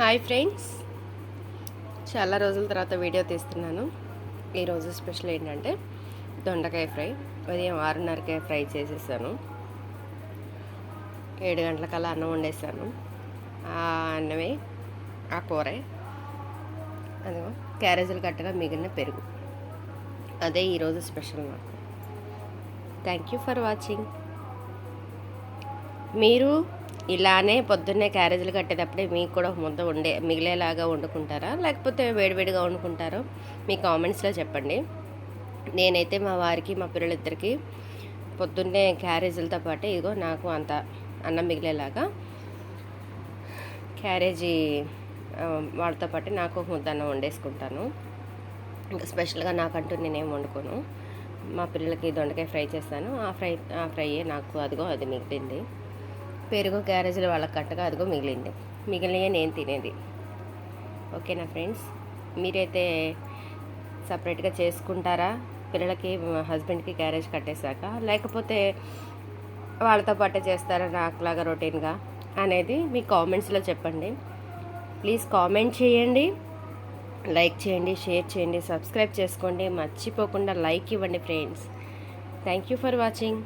Hi friends, చాలా రోజుల తర్వాత వీడియో తీస్తున్నాను. ఈరోజు స్పెషల్ ఏంటంటే దొండకాయ ఫ్రై. ఉదయం 6:30కే ఫ్రై చేసేసాను. 7 గంటలకల్లా అన్నం వండేసాను. ఆ అన్నమే ఆ కూరే, అదిగో క్యారేజీలు కట్టగా మిగిలిన పెరుగు. అదే ఈరోజు స్పెషల్ నాకు. Thank you for watching. మీరు ఇలానే పొద్దున్నే క్యారేజీలు కట్టేటప్పుడే మీకు కూడా ముద్ద మిగిలేలాగా వండుకుంటారా, లేకపోతే వేడివేడిగా వండుకుంటారో మీ కామెంట్స్లో చెప్పండి. నేనైతే మా వారికి మా పిల్లలిద్దరికి పొద్దున్నే క్యారేజీలతో పాటు ఇదిగో నాకు అంత అన్నం మిగిలేలాగా క్యారేజీ వాళ్ళతో పాటు నాకు ఒక ముద్ద అన్నం వండేసుకుంటాను. ఇంకా స్పెషల్గా నాకంటూ నేనేం వండుకోను. మా పిల్లలకి దొండకాయ ఫ్రై చేస్తాను. ఆ ఫ్రైయే నాకు అదిగో అది మిగిలింది. పెరుగు క్యారేజీలు వాళ్ళకి కట్టగా అదిగో మిగిలినవే నేను తినేది. ఓకేనా ఫ్రెండ్స్, మీరైతే సపరేట్గా చేసుకుంటారా పిల్లలకి హస్బెండ్కి క్యారేజ్ కట్టేశాక, లేకపోతే వాళ్ళతో పాటే చేస్తారా నాకులాగా రొటీన్గా అనేది మీ కామెంట్స్లో చెప్పండి. ప్లీజ్ కామెంట్ చేయండి, లైక్ చేయండి, షేర్ చేయండి, సబ్స్క్రైబ్ చేసుకోండి. మర్చిపోకుండా లైక్ ఇవ్వండి friends. Thank you for watching.